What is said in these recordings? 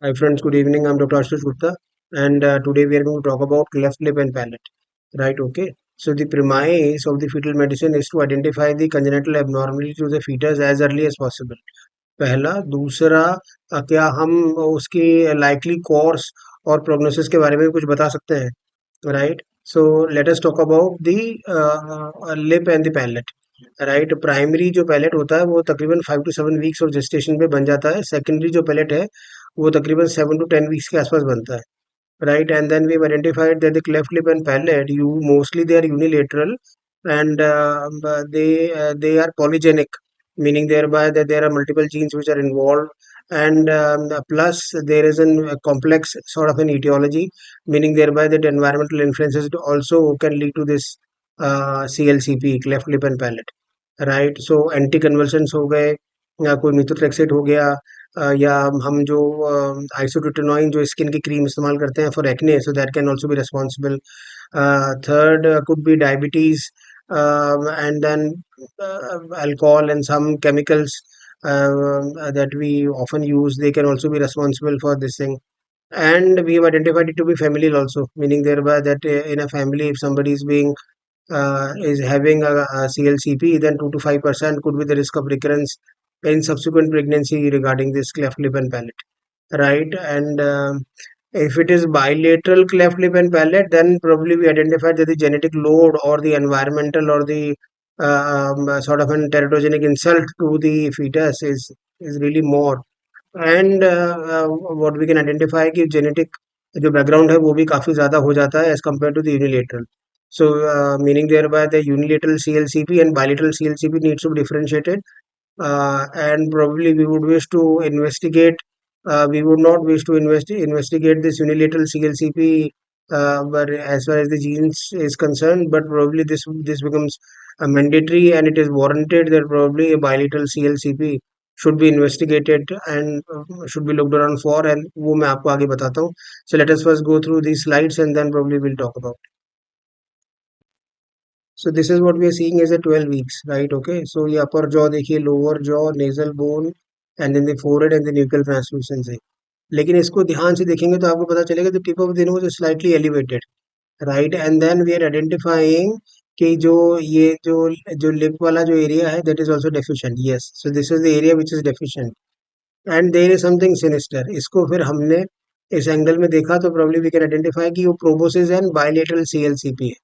Hi friends, good evening. I'm Dr. Ashish Gupta, and today we are going to talk about cleft lip and palate. Right? Okay. So the premise of the fetal medicine is to identify the congenital abnormality to the fetus as early as possible. पहला, दूसरा, क्या हम उसकी likely course और prognosis के बारे में कुछ बता सकते हैं? Right? So let us talk about the lip and the palate. Right, primary जो पैलेट होता है वो तकरीबन 5 to 7 वीक्स ऑफ जेस्टेशन पे बन जाता है. सेकेंडरी जो पैलेट है वो तकरीबन 7 to 10 वीक्स के आसपास बनता है. Right, and then we identified that the cleft lip and palate you mostly they are unilateral and they are polygenic, meaning thereby that there are multiple genes which are involved, and plus there is a complex sort of an etiology, meaning thereby that environmental influences also can lead to this CLCP, cleft lip and palate. Right, so anti convulsions हो गए, या कोई methotrexate हो गया, या हम जो आइसोट्रोटिनोइन जो स्किन की क्रीम इस्तेमाल करते हैं for acne, so that can also be responsible. Third could be diabetes, and then alcohol and some chemicals that we often use, they can also be responsible for this thing. And we have identified it to be familial also, meaning thereby that in a family, if somebody is having a CLCP, then 2 to 5% could be the risk of recurrence in subsequent pregnancy regarding this cleft lip and palate. Right, and if it is bilateral cleft lip and palate, then probably we identified that the genetic load or the environmental or the sort of an teratogenic insult to the fetus is really more. And what we can identify कि genetic जो background है वो भी काफी ज्यादा हो जाता है as compared to the unilateral. So meaning thereby the unilateral CLCP and bilateral CLCP needs to be differentiated, and probably we would wish to investigate. We would not wish to investigate this unilateral CLCP, but as far as the genes is concerned, but probably this becomes mandatory, and it is warranted that probably a bilateral CLCP should be investigated and should be looked around for, and वो मैं आपको आगे बताता हूँ. So let us first go through these slides and then probably we'll talk about. So this is what we are seeing as a 12 weeks, right? Okay. So ये upper jaw देखिए, lower jaw, nasal bone, and then the forehead and the nuchal translucency. लेकिन इसको ध्यान से देखेंगे तो आपको पता चलेगा the tip of the nose is slightly elevated, right? And then we are identifying कि जो lip वाला जो area है, that is also deficient. Yes. So this is the area which is deficient. And there is something sinister. इसको फिर हमने इस angle में देखा तो probably we can identify कि वो proboscis and bilateral CLCP है.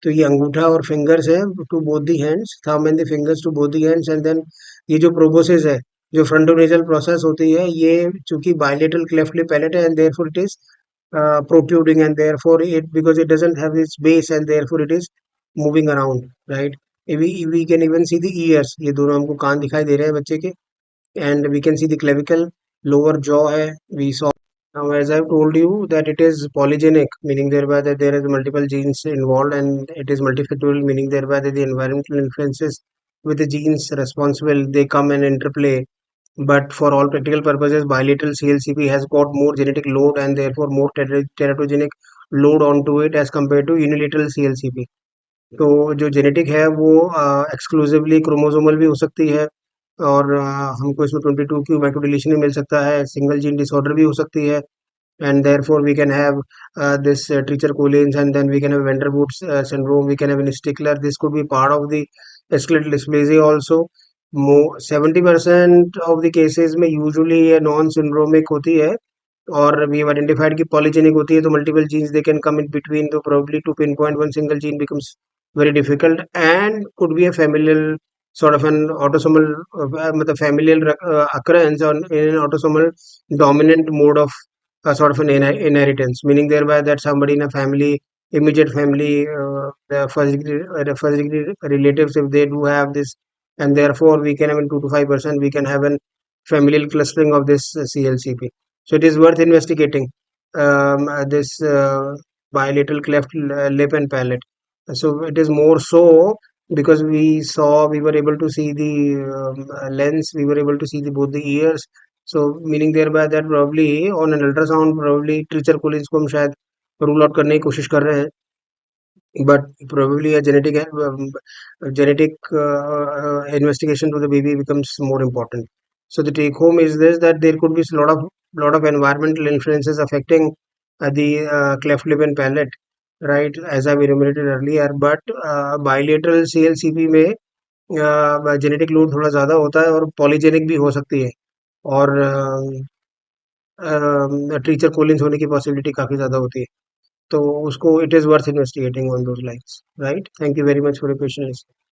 तो ये अंगूठा और फिंगर्स है to both the hands, thumb and the fingers to both the hands, and then ये जो प्रोबोसिस है, जो फ्रंटोनेजल प्रोसेस होती है, ये चूंकि बायलेटरल क्लेफ्ट लिप पैलेट है, and therefore it is protruding, and therefore it, because it doesn't have its base, and therefore it is moving around, right? We can even see the ears, ये दोनों हमको कान दिखाई दे रहे हैं बच्चे के, and we can see the clavicle, lower jaw है, we saw. Now, as I've told you that it is polygenic, meaning thereby that there is multiple genes involved, and it is multifactorial, meaning thereby that the environmental influences with the genes responsible, they come and interplay. But for all practical purposes, bilateral CLCP has got more genetic load and therefore more teratogenic load onto it as compared to unilateral CLCP. तो जो genetic है वो exclusively chromosomal भी हो सकती है, और हमको इसमें 22 की माइक्रोडिलीशन भी मिल सकता है, सिंगल जीन डिसऑर्डर भी हो सकती है, and therefore we can have this Treacher-Collins, and then we can have Vanderbilt syndrome, we can have in Stickler. This could be part of the skeletal dysplasia also. 70% of the cases में usually ये non syndromic होती है, और we have identified कि polygenic होती है, तो multiple genes they can come in between, तो probably to pinpoint one single gene becomes very difficult, and could be a familial sort of an autosomal मतलब familial occurrence on in an autosomal dominant mode of sort of an inheritance, meaning thereby that somebody in a family, immediate family, the first degree relatives, if they do have this, and therefore we can have in 2 to 5%, we can have a familial clustering of this CLCP. So it is worth investigating this bilateral cleft lip and palate. So it is more so because we were able to see the lens, we were able to see both the ears. So meaning thereby that probably on an ultrasound, probably Treacher Collins को हम शायद rule out करने की कोशिश कर रहे हैं, but probably a genetic investigation to the baby becomes more important. So the take home is this, that there could be a lot of lot of environmental influences affecting the cleft lip and palate, right? As I've enumerated earlier, but bilateral CLCP में genetic load थोड़ा ज़्यादा होता है और polygenic भी हो सकती है और टीचर कोलिन्स होने की पॉसिबिलिटी काफ़ी ज़्यादा होती है तो उसको it is worth investigating on those lines right thank you very much for your question